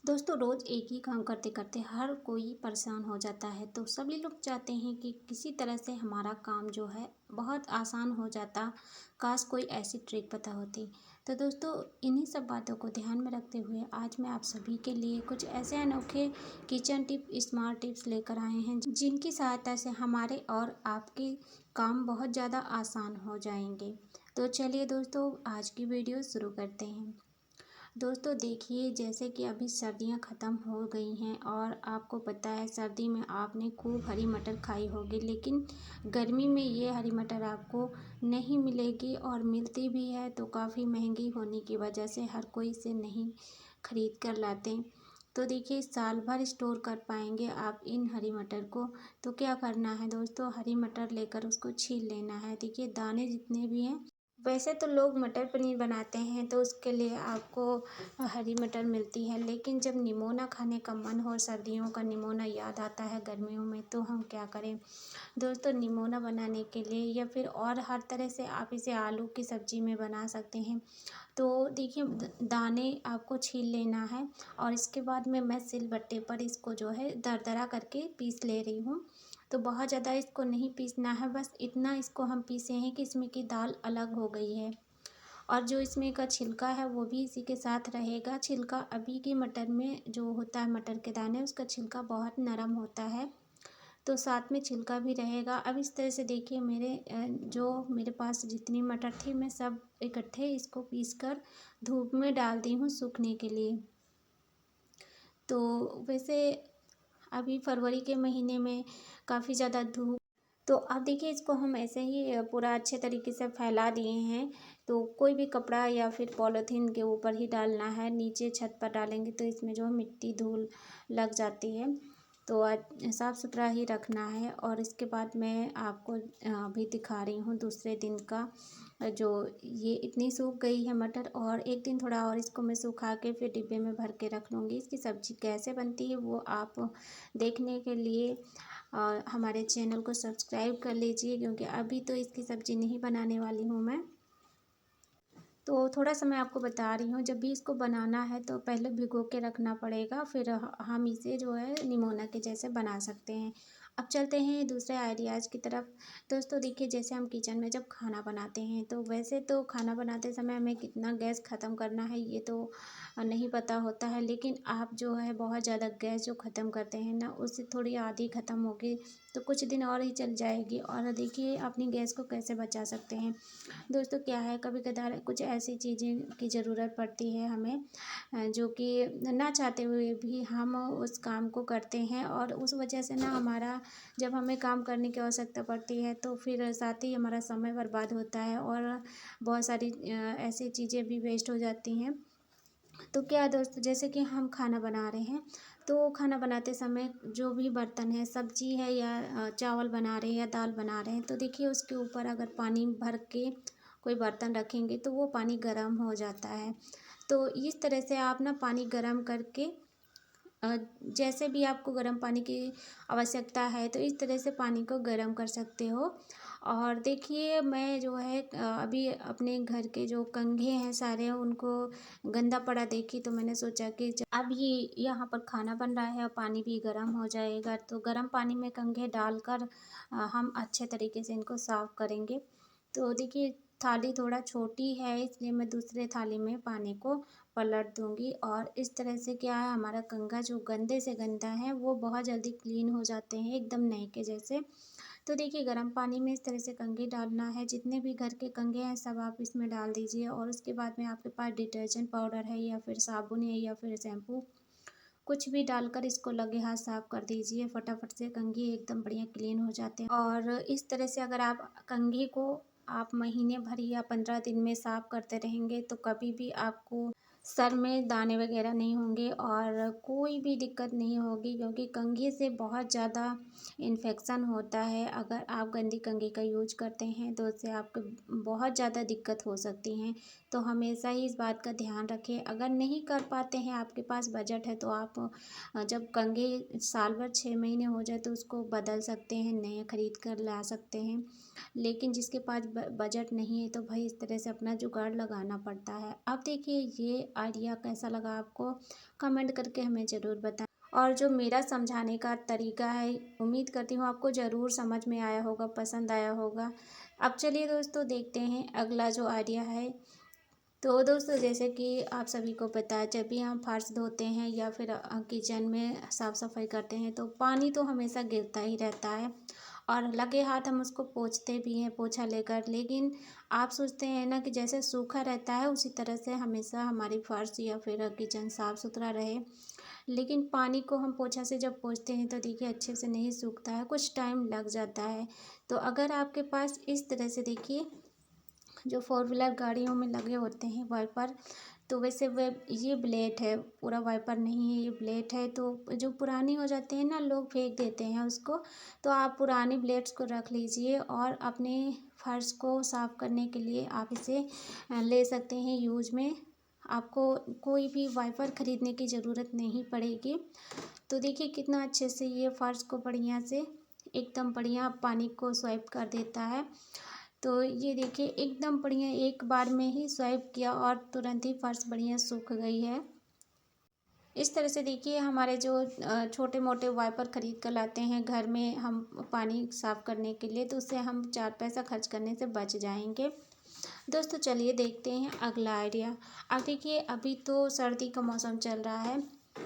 दोस्तों रोज़ एक ही काम करते करते हर कोई परेशान हो जाता है। तो सभी लोग चाहते हैं कि किसी तरह से हमारा काम जो है बहुत आसान हो जाता। काश कोई ऐसी ट्रिक पता होती। तो दोस्तों इन्हीं सब बातों को ध्यान में रखते हुए आज मैं आप सभी के लिए कुछ ऐसे अनोखे किचन टिप स्मार्ट टिप्स लेकर आए हैं जिनकी सहायता से हमारे और आपके काम बहुत ज़्यादा आसान हो जाएंगे। तो चलिए दोस्तों आज की वीडियो शुरू करते हैं। दोस्तों देखिए, जैसे कि अभी सर्दियां ख़त्म हो गई हैं और आपको पता है सर्दी में आपने खूब हरी मटर खाई होगी, लेकिन गर्मी में ये हरी मटर आपको नहीं मिलेगी और मिलती भी है तो काफ़ी महंगी होने की वजह से हर कोई इसे नहीं खरीद कर लाते। तो देखिए साल भर स्टोर कर पाएंगे आप इन हरी मटर को। तो क्या करना है दोस्तों, हरी मटर लेकर उसको छील लेना है। देखिए दाने जितने भी हैं, वैसे तो लोग मटर पनीर बनाते हैं तो उसके लिए आपको हरी मटर मिलती है, लेकिन जब निमोना खाने का मन हो, सर्दियों का निमोना याद आता है गर्मियों में, तो हम क्या करें दोस्तों, निमोना बनाने के लिए या फिर और हर तरह से आप इसे आलू की सब्ज़ी में बना सकते हैं। तो देखिए दाने आपको छील लेना है और इसके बाद में मैं सिलबट्टे पर इसको जो है दरदरा करके पीस ले रही हूँ। तो बहुत ज़्यादा इसको नहीं पीसना है, बस इतना इसको हम पीसे हैं कि इसमें की दाल अलग हो गई है और जो इसमें का छिलका है वो भी इसी के साथ रहेगा। छिलका अभी की मटर में जो होता है, मटर के दाने, उसका छिलका बहुत नरम होता है तो साथ में छिलका भी रहेगा। अब इस तरह से देखिए जो मेरे पास जितनी मटर थी मैं सब इकट्ठे इसको पीस कर धूप में डाल दी हूँ सूखने के लिए। तो वैसे अभी फरवरी के महीने में काफ़ी ज़्यादा धूप, तो अब देखिए इसको हम ऐसे ही पूरा अच्छे तरीके से फैला दिए हैं। तो कोई भी कपड़ा या फिर पॉलीथीन के ऊपर ही डालना है, नीचे छत पर डालेंगे तो इसमें जो मिट्टी धूल लग जाती है। तो आज साफ़ सुथरा ही रखना है। और इसके बाद मैं आपको अभी दिखा रही हूँ दूसरे दिन का जो ये इतनी सूख गई है मटर, और एक दिन थोड़ा और इसको मैं सुखा के फिर डिब्बे में भर के रख लूँगी। इसकी सब्ज़ी कैसे बनती है वो आप देखने के लिए हमारे चैनल को सब्सक्राइब कर लीजिए, क्योंकि अभी तो इसकी सब्ज़ी नहीं बनाने वाली हूँ मैं। तो थोड़ा सा मैं आपको बता रही हूँ, जब भी इसको बनाना है तो पहले भिगो के रखना पड़ेगा, फिर हम इसे जो है निमोना के जैसे बना सकते हैं। अब चलते हैं दूसरे आइडियाज़ की तरफ। दोस्तों देखिए, जैसे हम किचन में जब खाना बनाते हैं तो वैसे तो खाना बनाते समय हमें कितना गैस ख़त्म करना है ये तो नहीं पता होता है, लेकिन आप जो है बहुत ज़्यादा गैस जो ख़त्म करते हैं ना, उससे थोड़ी आधी ख़त्म होगी तो कुछ दिन और ही चल जाएगी। और देखिए अपनी गैस को कैसे बचा सकते हैं दोस्तों, क्या है कभी कदार कुछ ऐसी चीज़ें की ज़रूरत पड़ती है हमें जो कि ना चाहते हुए भी हम उस काम को करते हैं, और उस वजह से ना हमारा जब हमें काम करने की आवश्यकता पड़ती है तो फिर साथ ही हमारा समय बर्बाद होता है और बहुत सारी ऐसी चीज़ें भी वेस्ट हो जाती हैं। तो क्या दोस्त, जैसे कि हम खाना बना रहे हैं तो खाना बनाते समय जो भी बर्तन है, सब्जी है या चावल बना रहे हैं या दाल बना रहे हैं, तो देखिए उसके ऊपर अगर पानी भर के कोई बर्तन रखेंगे तो वो पानी गर्म हो जाता है। तो इस तरह से आप ना पानी गर्म करके जैसे भी आपको गर्म पानी की आवश्यकता है तो इस तरह से पानी को गर्म कर सकते हो। और देखिए मैं जो है अभी अपने घर के जो कंघे हैं सारे उनको गंदा पड़ा देखी, तो मैंने सोचा कि अब ये यहाँ पर खाना बन रहा है और पानी भी गर्म हो जाएगा, तो गर्म पानी में कंघे डालकर हम अच्छे तरीके से इनको साफ़ करेंगे। तो देखिए थाली थोड़ा छोटी है इसलिए मैं दूसरे थाली में पानी को पलट दूंगी, और इस तरह से क्या है हमारा कंघा जो गंदे से गंदा है वो बहुत जल्दी क्लीन हो जाते हैं एकदम नए के जैसे। तो देखिए गर्म पानी में इस तरह से कंघी डालना है, जितने भी घर के कंघे हैं सब आप इसमें डाल दीजिए, और उसके बाद में आपके पास डिटर्जेंट पाउडर है या फिर साबुन है या फिर शैम्पू, कुछ भी डालकर इसको लगे हाथ साफ कर दीजिए। फटाफट से कंघी एकदम बढ़िया क्लीन हो जाते हैं। और इस तरह से अगर आप कंघी को आप महीने भर या 15 दिन में साफ करते रहेंगे तो कभी भी आपको सर में दाने वगैरह नहीं होंगे और कोई भी दिक्कत नहीं होगी, क्योंकि कंघी से बहुत ज़्यादा इन्फेक्शन होता है। अगर आप गंदी कंघी का यूज करते हैं तो उससे आपको बहुत ज़्यादा दिक्कत हो सकती हैं। तो हमेशा ही इस बात का ध्यान रखें। अगर नहीं कर पाते हैं, आपके पास बजट है, तो आप जब कंघी साल भर 6 महीने हो जाए तो उसको बदल सकते हैं, नए खरीद कर ला सकते हैं। लेकिन जिसके पास बजट नहीं है तो भाई इस तरह से अपना जुगाड़ लगाना पड़ता है। अब देखिए ये आइडिया कैसा लगा आपको, कमेंट करके हमें ज़रूर बताएं। और जो मेरा समझाने का तरीका है, उम्मीद करती हूँ आपको ज़रूर समझ में आया होगा, पसंद आया होगा। अब चलिए दोस्तों देखते हैं अगला जो आइडिया है। तो दोस्तों जैसे कि आप सभी को पता है, जब भी हम फर्श धोते हैं या फिर किचन में साफ़ सफाई करते हैं तो पानी तो हमेशा गिरता ही रहता है और लगे हाथ हम उसको पोंछते भी हैं पोछा लेकर। लेकिन आप सोचते हैं ना कि जैसे सूखा रहता है उसी तरह से हमेशा हमारी फर्श या फिर किचन साफ़ सुथरा रहे। लेकिन पानी को हम पोछा से जब पोंछते हैं तो देखिए अच्छे से नहीं सूखता है, कुछ टाइम लग जाता है। तो अगर आपके पास इस तरह से देखिए जो फोर व्हीलर गाड़ियों में लगे होते हैं वाइपर, तो वैसे वे ये ब्लेड है, पूरा वाइपर नहीं है, ये ब्लेड है। तो जो पुरानी हो जाते हैं ना, लोग फेंक देते हैं उसको। तो आप पुरानी ब्लेड्स को रख लीजिए और अपने फर्श को साफ़ करने के लिए आप इसे ले सकते हैं यूज में। आपको कोई भी वाइपर ख़रीदने की ज़रूरत नहीं पड़ेगी। तो देखिए कितना अच्छे से ये फर्श को बढ़िया से एकदम बढ़िया पानी को स्वाइप कर देता है। तो ये देखिए एकदम बढ़िया एक बार में ही स्वाइप किया और तुरंत ही फर्श बढ़िया सूख गई है। इस तरह से देखिए हमारे जो छोटे मोटे वाइपर ख़रीद कर लाते हैं घर में हम पानी साफ़ करने के लिए, तो उससे हम 4 पैसा खर्च करने से बच जाएंगे। दोस्तों चलिए देखते हैं अगला आइडिया। अब देखिए अभी तो सर्दी का मौसम चल रहा है,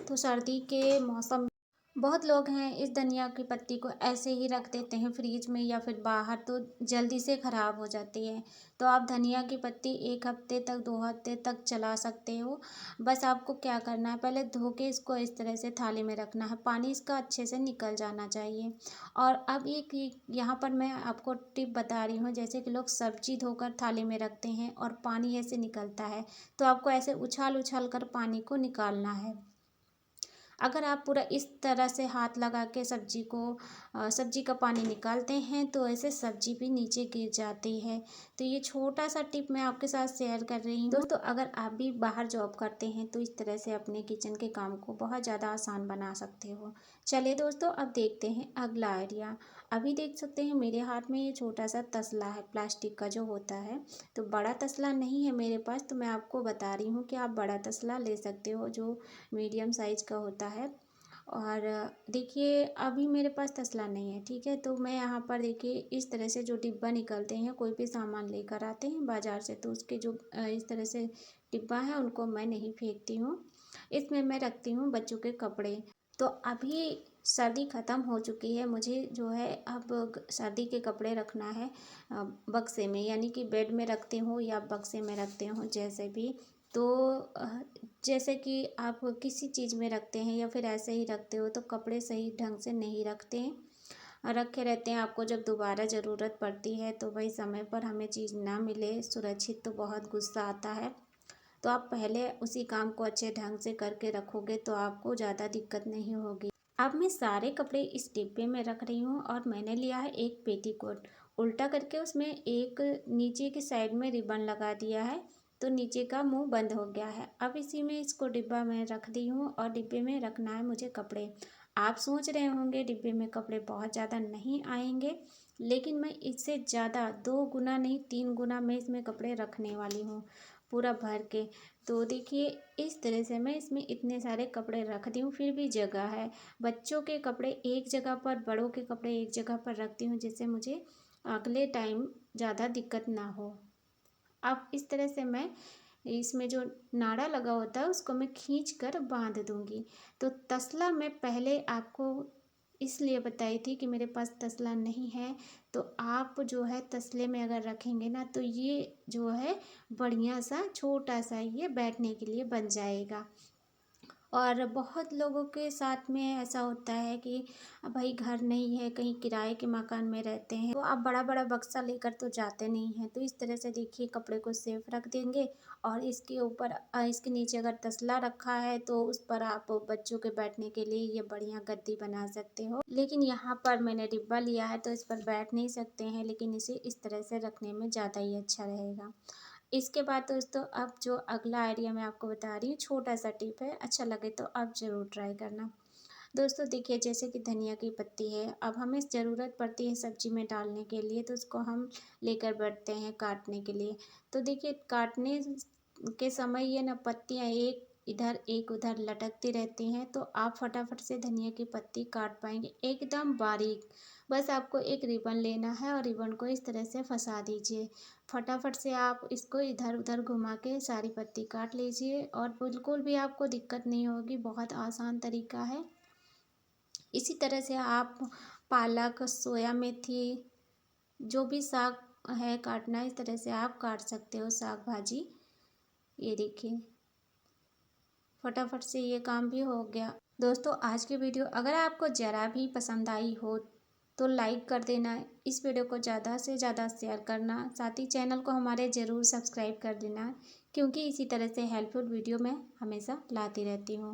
तो सर्दी के मौसम बहुत लोग हैं इस धनिया की पत्ती को ऐसे ही रख देते हैं फ्रिज में या फिर बाहर, तो जल्दी से ख़राब हो जाती है। तो आप धनिया की पत्ती 1 हफ्ते तक 2 हफ्ते तक चला सकते हो। बस आपको क्या करना है, पहले धो के इसको इस तरह से थाली में रखना है, पानी इसका अच्छे से निकल जाना चाहिए। और अब एक यहाँ पर मैं आपको टिप बता रही हूँ, जैसे कि लोग सब्जी धोकर थाली में रखते हैं और पानी ऐसे निकलता है, तो आपको ऐसे उछाल उछाल कर पानी को निकालना है। अगर आप पूरा इस तरह से हाथ लगा के सब्जी का पानी निकालते हैं तो ऐसे सब्जी भी नीचे गिर जाती है। तो ये छोटा सा टिप मैं आपके साथ शेयर कर रही हूँ। दोस्तों अगर आप भी बाहर जॉब करते हैं तो इस तरह से अपने किचन के काम को बहुत ज़्यादा आसान बना सकते हो। चलिए दोस्तों अब देखते हैं अगला आइडिया। अभी देख सकते हैं मेरे हाथ में ये छोटा सा तसला है, प्लास्टिक का जो होता है। तो बड़ा तसला नहीं है मेरे पास, तो मैं आपको बता रही हूँ कि आप बड़ा तसला ले सकते हो जो मीडियम साइज़ का होता है। और देखिए अभी मेरे पास तसला नहीं है, ठीक है। तो मैं यहाँ पर देखिए इस तरह से जो डिब्बा निकलते हैं, कोई भी सामान लेकर आते हैं बाज़ार से, तो उसके जो इस तरह से डिब्बा है उनको मैं नहीं फेंकती हूँ। इसमें मैं रखती हूँ बच्चों के कपड़े। तो अभी सर्दी ख़त्म हो चुकी है, मुझे जो है अब सर्दी के कपड़े रखना है बक्से में, यानी कि बेड में रखते हो या बक्से में रखते हो जैसे भी। तो जैसे कि आप किसी चीज़ में रखते हैं या फिर ऐसे ही रखते हो तो कपड़े सही ढंग से नहीं रखते हैं, रखे रहते हैं। आपको जब दोबारा ज़रूरत पड़ती है तो वही समय पर हमें चीज़ ना मिले सुरक्षित, तो बहुत गुस्सा आता है। तो आप पहले उसी काम को अच्छे ढंग से करके रखोगे तो आपको ज़्यादा दिक्कत नहीं होगी। अब मैं सारे कपड़े इस डिब्बे में रख रही हूँ और मैंने लिया है एक पेटीकोट, उल्टा करके उसमें एक नीचे की साइड में रिबन लगा दिया है, तो नीचे का मुंह बंद हो गया है। अब इसी में इसको डिब्बा में रख दी हूँ और डिब्बे में रखना है मुझे कपड़े। आप सोच रहे होंगे डिब्बे में कपड़े बहुत ज़्यादा नहीं आएंगे, लेकिन मैं इससे ज़्यादा 2 गुना नहीं 3 गुना मैं इसमें कपड़े रखने वाली हूँ पूरा भर के। तो देखिए इस तरह से मैं इसमें इतने सारे कपड़े रख दी हूँ, फिर भी जगह है। बच्चों के कपड़े एक जगह पर, बड़ों के कपड़े एक जगह पर रखती हूँ, जिससे मुझे अगले टाइम ज़्यादा दिक्कत ना हो। अब इस तरह से मैं इसमें जो नाड़ा लगा होता है उसको मैं खींच कर बांध दूंगी। तो तसला मैं पहले आपको इसलिए बताई थी कि मेरे पास तसला नहीं है, तो आप जो है तसले में अगर रखेंगे ना तो ये जो है बढ़िया सा छोटा सा ये बैठने के लिए बन जाएगा। और बहुत लोगों के साथ में ऐसा होता है कि भाई घर नहीं है, कहीं किराए के मकान में रहते हैं, तो आप बड़ा बड़ा बक्सा लेकर तो जाते नहीं हैं। तो इस तरह से देखिए कपड़े को सेफ रख देंगे और इसके ऊपर इसके नीचे अगर तसला रखा है तो उस पर आप बच्चों के बैठने के लिए ये बढ़िया गद्दी बना सकते हो। लेकिन यहाँ पर मैंने डिब्बा लिया है तो इस पर बैठ नहीं सकते हैं, लेकिन इसे इस तरह से रखने में ज़्यादा ही अच्छा रहेगा। इसके बाद दोस्तों अब जो अगला आइडिया मैं आपको बता रही हूँ, छोटा सा टिप है, अच्छा लगे तो आप ज़रूर ट्राई करना। दोस्तों देखिए, जैसे कि धनिया की पत्ती है, अब हमें ज़रूरत पड़ती है सब्जी में डालने के लिए, तो उसको हम लेकर बैठते हैं काटने के लिए। तो देखिए, काटने के समय ये ना पत्तियाँ एक इधर एक उधर लटकती रहती हैं, तो आप फटाफट से धनिया की पत्ती काट पाएंगे एकदम बारीक। बस आपको एक रिबन लेना है और रिबन को इस तरह से फंसा दीजिए। फटाफट से आप इसको इधर उधर घुमा के सारी पत्ती काट लीजिए और बिल्कुल भी आपको दिक्कत नहीं होगी, बहुत आसान तरीका है। इसी तरह से आप पालक, सोया मेथी, जो भी साग है काटना, इस तरह से आप काट सकते हो साग भाजी। ये देखिए, फटाफट से ये काम भी हो गया। दोस्तों आज की वीडियो अगर आपको ज़रा भी पसंद आई हो तो लाइक कर देना, इस वीडियो को ज़्यादा से ज़्यादा शेयर करना, साथ ही चैनल को हमारे ज़रूर सब्सक्राइब कर देना, क्योंकि इसी तरह से हेल्पफुल वीडियो मैं हमेशा लाती रहती हूँ।